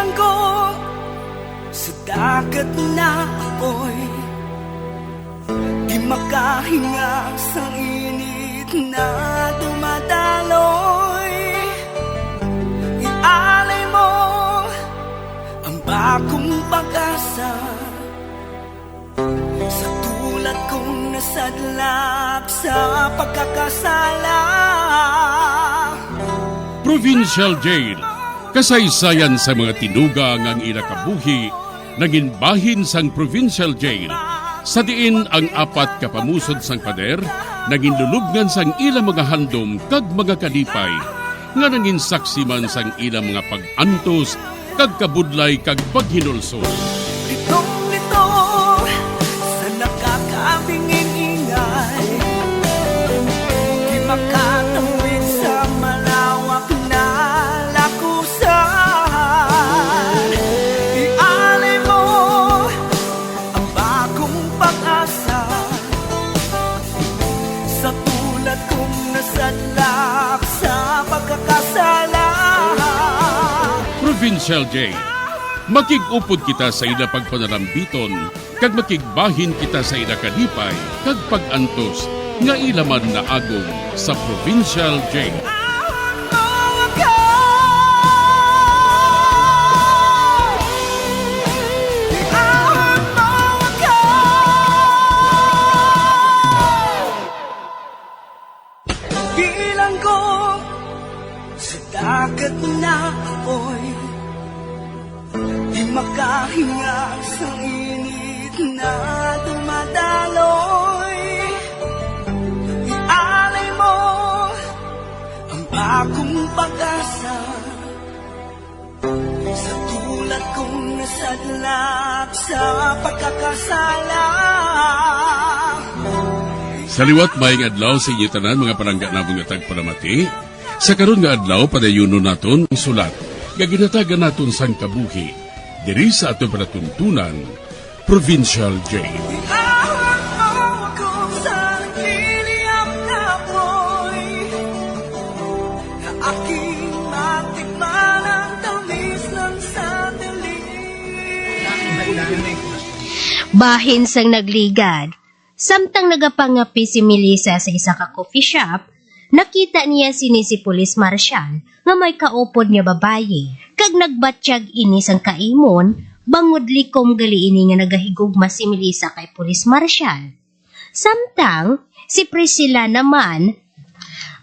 Bilang ko sa dagat na apoy, di makahinga sa init na dumadaloy. Ialay mo ang bagong pag-asa sa tulad kong nasadlak sa pagkakasala. Provincial Jail, kasaysayan sa mga tinugang ang inakabuhi, naging bahin sang Provincial Jail. Sa diin ang apat kapamusod sang pader, naging lulubngan sang ilang mga handom kag mga kalipay, nga naging saksi man sang ilang mga pag-antos, kag kabudlay kag paghinulsol. Litong-lito sa nakakabingin ingay, di makatawid sa malawak na lakusan. Ialay mo ang bagong pag-asa sa tulad kong nasadlak sa pagkakasala. Provincial Jail, makig-upod kita sa ila pagpanarambiton, kag makigbahin kita sa ila kalipay, kag pag-antos, nga ilaman na agong sa Provincial Jail. Bilang ko sa dagat na apoy, di makahinga sa init na dumadaloy. Ialay mo ang bagong pag-asa sa tulad kong nasadlak sa pagkakasala. Sa liwat maing adlaw sa inyo tanan mga palangga na mga tagparamati, sa karon nga adlaw padayuno naton ang sulat, nga ginatagan naton sang kabuhi, diri sa ato panatuntunan, Provincial Jail. Ihawak mo ako sa nagliliyap na apoy, na aking matikman ang tamis ng sandali. Bahin sang nagligad. Samtang nagapangapi si Melissa sa isa ka coffee shop, nakita niya si Police Marshal nga may kaupod niya babayi, kag nagbatsyag ini sang kaimon, bangod likom gali ini nga nagahigugma si Melissa kay Police Marshal. Samtang si Priscilla naman,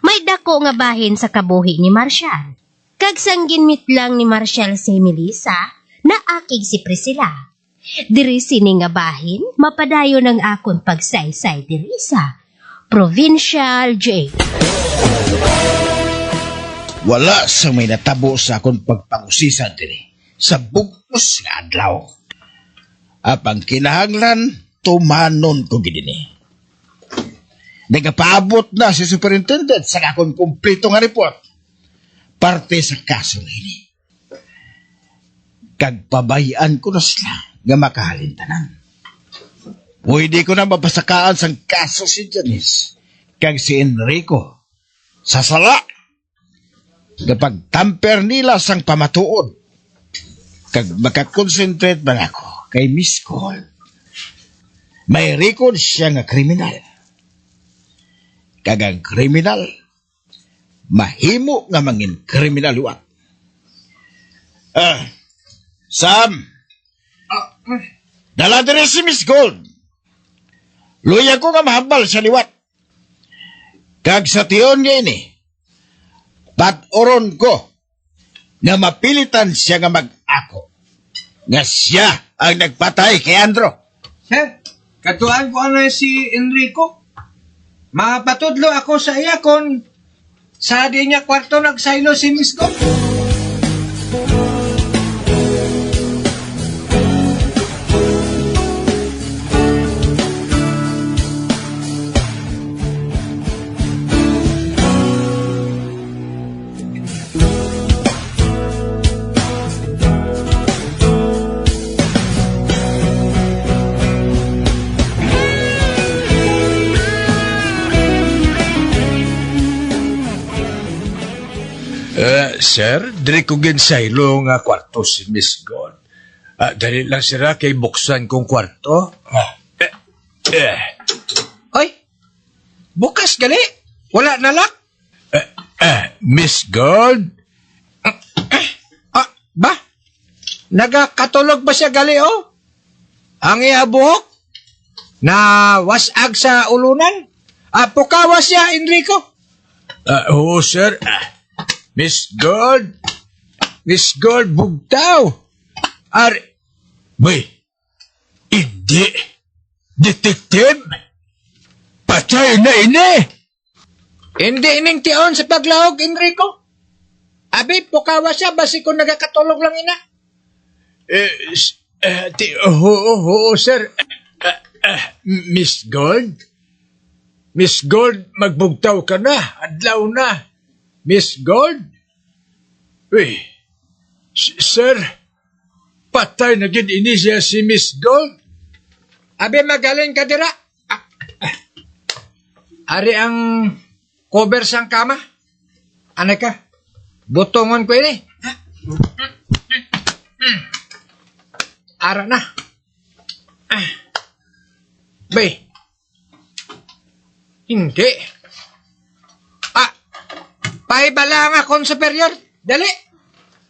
may dako nga bahin sa kabuhi ni Marshal. Kag sang ginmit lang ni Marshal si Melissa, naakig si Priscilla. Diri sini nga bahin, mapadayo ng akon pagsaysay diri sa Provincial Jail. Wala sa may natabo sa akong pagpangusisan diri sa bugos nga adlaw. Apang kinahanglan, tumanon ko gidini. Nagapaabot na si Superintendent sa akong kumpleto nga report parte sa kaso ini. Kag pabayaan ko na sila nga makahalintanan. Pwede ko na mapasakaan sang kaso si Janice kag si Enrico sa sala kapag tamper nila sang pamatuod kag makakonsentrate bang ako kay Miss Cole. May record siya nga kriminal. Kag ang kriminal mahimo nga mangin kriminal wa. Sam, dala diri si Miss Gold. Luya ko nga mahambal sa liwat. Kag sa tiyon nga ini, pat-oron ko nga mapilitan siya nga mag-ako. Nga siya ang nagpatay kay Andro. Sir, katuan ko ano si Enrico. Mapatudlo ako sa iya kung sa di niya kwarto nagsaylo si Miss Gold. Sir, dili ko ginsaylo nga kwarto si Miss God. Dali lang sira kay buksan kong kwarto. Ay, bukas gali. Wala na lock. Miss God? Ba? Nagakatulog ba siya gali, oh? Ang iya buhok? Na wasag sa ulunan? Pukawas siya, Enrico? Oo, sir. Miss God? Miss God, bugtaw. Bay, hindi. Detective? Patay na ini. Hindi ining tiyon sa paglahog, Enrico. Abi, pukawas siya, basi kung nagakatulog lang ina. Oo, sir. Miss Gold? Miss Gold, magbugtaw ka na. Adlaw na. Miss Gold? Uy, sir, patay na gid ini siya si Miss Gold. Abi, magaling ka dira. Ari ang cover sang kama. Ano ka? Butongon ko ini. Ara na. Bay. Hindi. Paibala nga akong superior. Dali.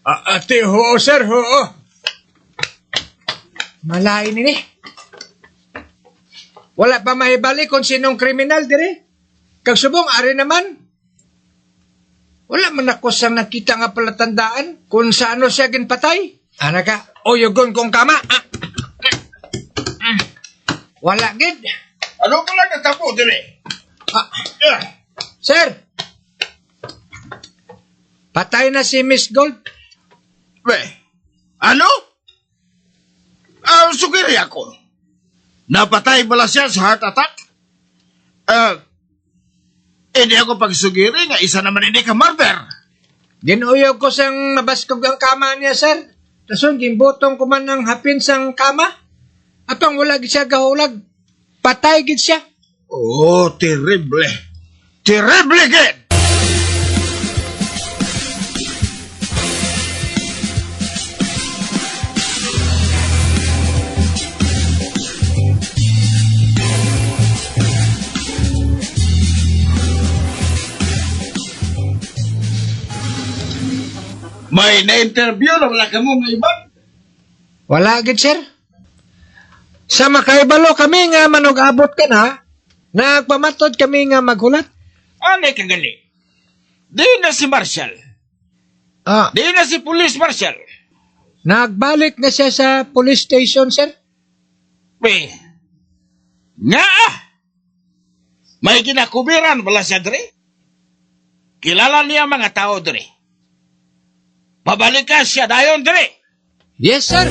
Ate, ho, sir, ho. Malain ini. Wala pa mahibali kung sinong kriminal dire. Kagsubong, ari naman. Wala man ako sa nakita nga palatandaan kung saano siya ginpatay. Ana ka, o yugon kong kama. Wala gid. Ano pala natapo dire? Sir, patay na si Miss Gold. Ano? Sugiri ako. Napatay pala siya sa heart attack? Hindi ako pagsugiri nga isa naman hindi ka murder. Ginuyog ko sang mabaskog ang kama niya, sir. Tason, gimbotong ko man ng hapin sang kama. Apang wala gid siya gahulag. Patay gid siya. Oh, terrible. Terrible gid! May na-interview na wala ka mo nga iba? Wala gid, sir. Sa makaibalo kami nga manug-abot ka na, nagpamatod kami nga maghulat. Ano ka gali? Di na si Marshall. Di na si Police Marshall. Nagbalik na siya sa police station, sir. Nga! May kinakubiran wala siya dre? Kilala niya mga tao dre. Pabalikan siya dayon dre. Yes, sir.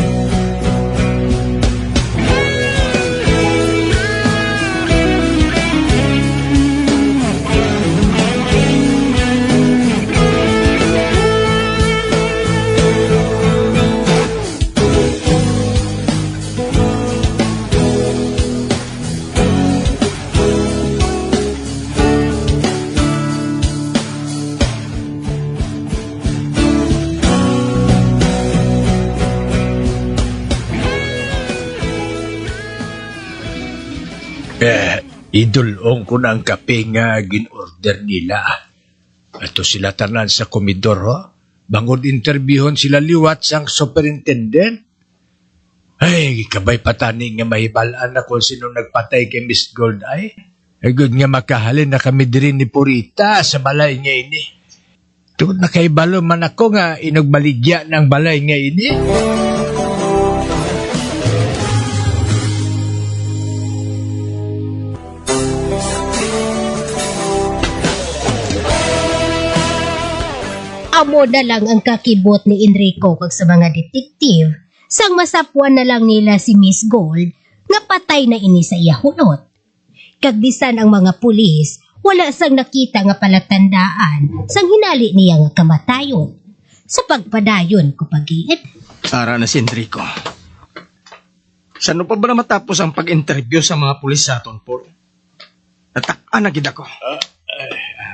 Idulong ko na ang kape nga gin-order nila. Ato sila tanan sa komidor, ho? Bangod interviewon sila liwat sang superintendent. Ay, kabay patani nga mahibalaan na kung sino nagpatay kay Miss Gold ay. Agad nga makahalin na kami diri ni Purita sa balay nga ini. Tungod na kay balo man ako nga inugbaligya ng balay nga ini. Amo na lang ang kakibot ni Enrico kag sa mga detektive sang masapuan na lang nila si Miss Gold nga patay na ini sa iya hunot. Kag bisan ang mga pulis wala sang nakita nga palatandaan sang hinali niya nga kamatayon. Sa pagpadayon ko pagiit. Ara na si Enrico. Saan pa ba na matapos ang pag-interview sa mga pulis sa aton, Paul? Natak-an na gid ako.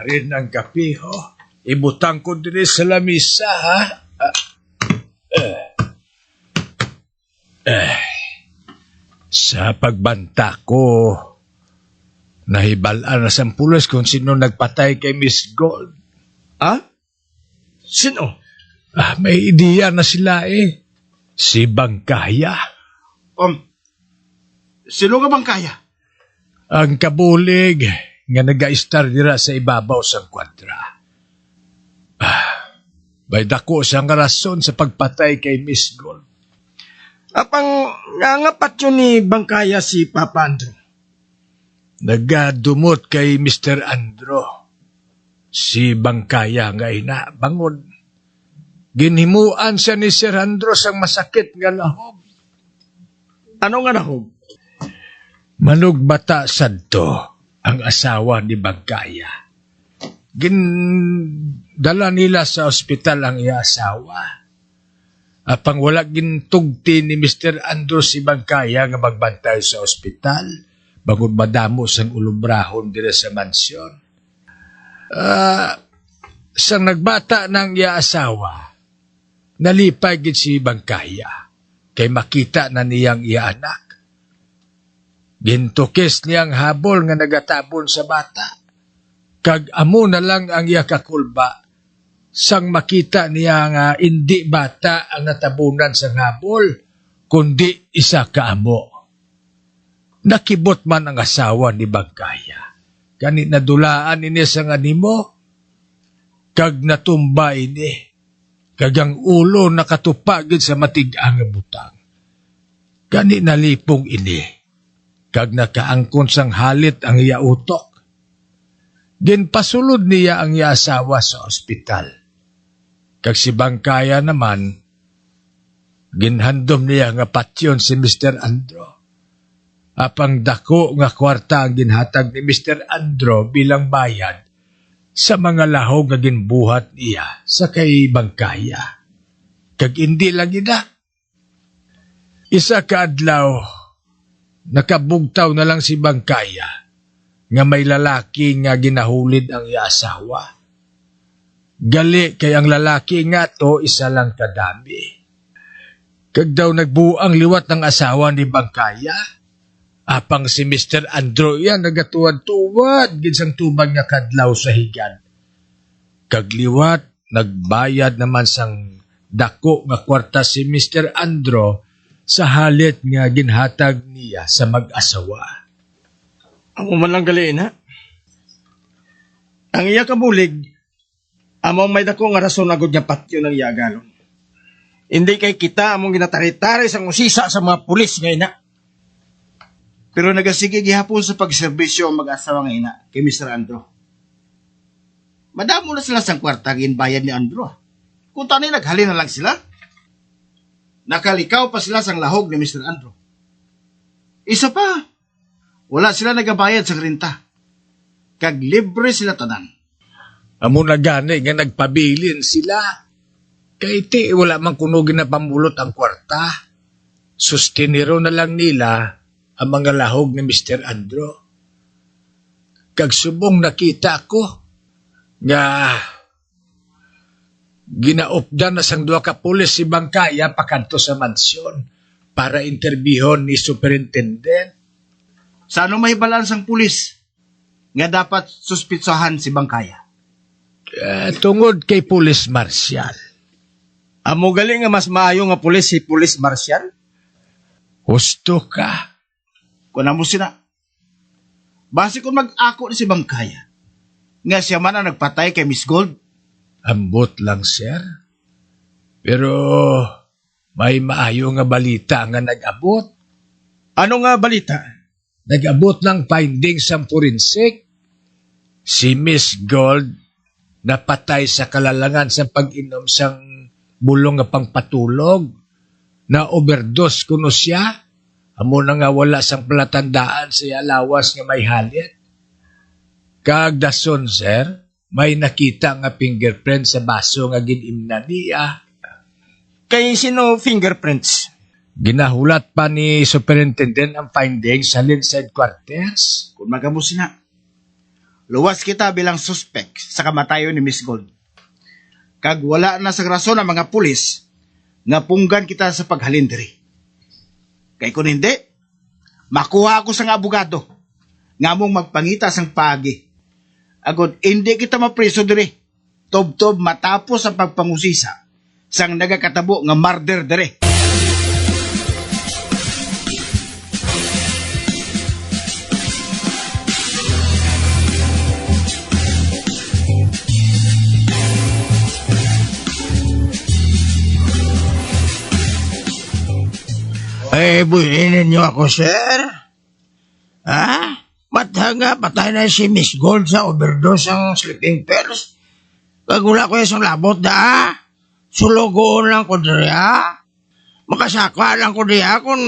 Rin ang kape, ho. ibutang ko diri sa lamisa, ha? Sa pagbanta ko, nahibalaan na sa pulis kung sino nagpatay kay Miss Gold. Ha? Sino? May ideya na sila eh. Si Bangkaya. Sino ka bang kaya? Ang kabulig nga nag-aistar dira sa ibabaw sa kwadra. May dako siyang rason sa pagpatay kay Miss Gold. Apang nangapat yun ni Bangkaya si Papa Andrew. Nagadumot kay Mr. Andro. Si Bangkaya nga ina, bangod. Ginhimuan siya ni Sir Andro sang masakit nga lahog. Ano nga nahog? Manugbata sadto ang asawa ni Bangkaya. Dala nila sa ospital ang iya asawa. Apang wala gintugti ni Mr. Andro si Bangkaya nga magbantay sa ospital. Bangod madamo sang ulubrahon dire sa mansyon. Sang nagbata ng iya asawa, nalipay gid si Bangkaya kay makita na niyang iya anak. Gintukis niyang habol nga nagatabon sa bata. Kag amo na lang ang iya kakulba sang makita niya nga hindi bata ang natabunan sa habol, kundi isa ka amo. Nakibot man ang asawa ni Bangkaya. Kani nadulaan ini sang animo, kag natumba ini, kag ang ulo nakatupagid sa matigang butang. Kani nalipong ini, kag nakaangkon sang halit ang iya utok. Ginpasulod niya ang iya asawa sa ospital. Kag si Bangkaya naman, ginhandom niya nga patyon si Mr. Andro. Apang dako nga kwarta ang ginhatag ni Mr. Andro bilang bayad sa mga lahog nga ginbuhat niya sa kay Bangkaya. Kag hindi lang ina. Isa ka adlaw, nakabugtaw na lang si Bangkaya nga may lalaki nga ginahulid ang iya asawa. Gali kay ang lalaki nga to isa lang kadami. Kag daw nagbuang liwat ng asawa ni Bangkaya, apang si Mr. Andro yan nagatuwad-tuwad ginsang tubag nga kadlaw sa higan. Kag liwat, nagbayad naman sang dako nga kwarta si Mr. Andro sa halit nga ginhatag niya sa mag-asawa. Amo man lang gali na. Ang iya kabulig, among may dako nga rason agad niya patyo ng iya galon. Hindi kay kita among ginatari-tari sang usisa sa mga pulis nga ina. Pero nagasige gihapon sa pagserbisyo ang mag-asawa nga ina kay Mr. Andro. Madamo na sila sang kwarta ginbayad ni Andro. Kung tani naghalin na lang sila, nakalikaw pa sila sang lahog ni Mr. Andro. Isa pa, wala sila nagabayad sa renta. Kag libre sila tanan. Amo na gani nga nagpabilin sila. Kay ti wala man kuno ginapamulot ang kwarta. Sustiniro na lang nila ang mga lahog ni Mr. Andro. Kag subong nakita ko nga ginaupdan na sang duha ka pulis si Bangkaya pakanto sa mansyon para interbihon ni superintendent. Sa ano may balans ang pulis nga dapat suspitsahan si Bangkaya? Tungod kay Pulis Marshal. Amo gali nga mas maayo nga pulis si Pulis Marshal? Husto ka. Kung mo sila, base kung mag-ako ni si Bangkaya, nga siya man ang nagpatay kay Miss Gold. Ambot lang, sir. Pero may maayo nga balita nga nag-abot. Ano nga balita? Nag-abot ng findings sa forensic. Si Miss Gold napatay sa kalalangan sa pag-inom sang bulong nga pangpatulog. Na overdose kuno siya. Amo na nga wala sang palatandaan sa alawas nga may halit. Kagdason, sir, may nakita nga fingerprint sa baso nga ginimna niya. Kay sino fingerprints? Ginahulat pa ni Superintendent ang findings sa Linside Quarters. Kung magamo sila, luwas kita bilang suspect sa kamatayon ni Miss Gold. kag wala na sa rason ang mga pulis nga punggan kita sa paghalin diri. Kay kung hindi, makuha ako sang abogado nga mong magpangita sang pagi. Agod hindi kita mapriso diri. Tob-tob matapos ang pagpangusisa sang nagakatabo nga murder diri. Ay, buhinin niyo ako, sir. Ha? Ba't nga patay na si Miss Gold sa overdose ang sleeping pills? Pag wala ko isang labot da, sulugoon lang ko diri, ha? Makasaka lang ko diya kung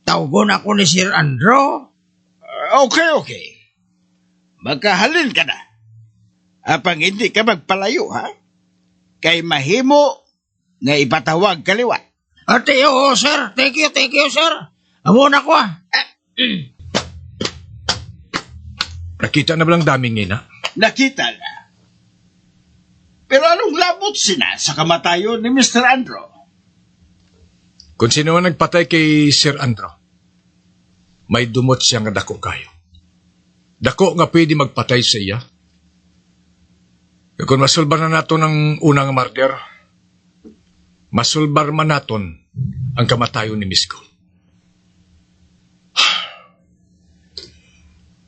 tawgon ako ni Sir Andrew. Okay. Magkahalin ka na. Apang hindi ka magpalayo, ha? Kay mahimo nga ipatawag kaliwat. Ate, oo, sir. Thank you, sir. Amo na ko, Nakita na ba lang daming ina? Nakita na. Pero anong labot sina sa kamatayon ni Mr. Andrew? Kung sino ang nagpatay kay Sir Andrew, may dumot siya nga dako kayo. Dako nga pwede magpatay sa iya. Kung masulbar na nato ng unang murder, masulbar man naton ang kamatayon ni Miss Gold.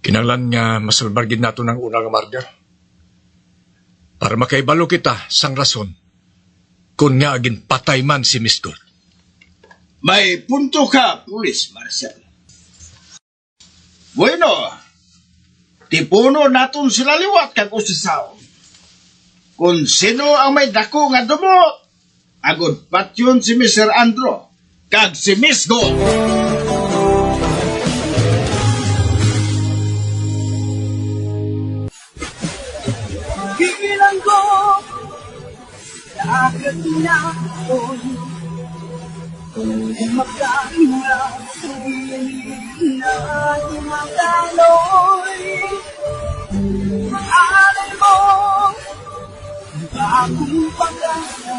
Kinanglan nga masulbar gid nato ng unang murder para makaibalo kita sang rason kung nga agin patay man si Miss Gold. May punto ka, Pulis Marshal. Bueno, tipuno naton sila liwat kag usisaw. Kung sino ang may dako nga dumot, agod patyon si Mr. Andrew kag si Miss Gold. Pigilan ko na agad na ako'y magkainga, sabihin na tumataloy. Alay mo akong pagkasa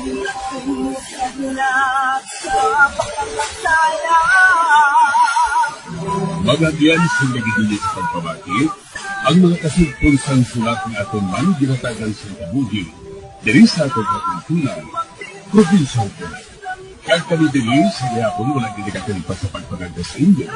natunod sa pagkakasaya. Magagyan sa nagigilit sa pagpabati, ang mga kasugpunsang sulat ng aton man ginatagan sa kabuhi, diri sa aton katuntunan, probinsya ko. Kag kami diri sa gayapon walang ginikatin pa sa pagpaganda sa inyo.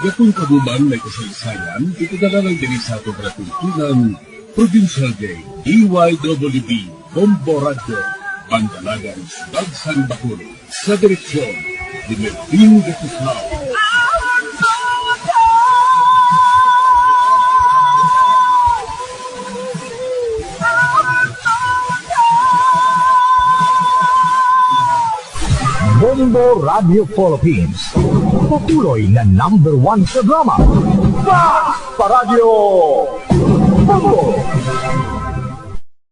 Gapon kabuman may kasaysayan, itadala lang diri sa aton katuntunan, Provincial Day, DYWB, Combo Radio, Bandalagan, Bagsan Bakulo, sa direksyon ni Melvin Gatuslao. Bombo Radio Philippines. Patuloy na #1 sa drama. Pa Radio Bombo!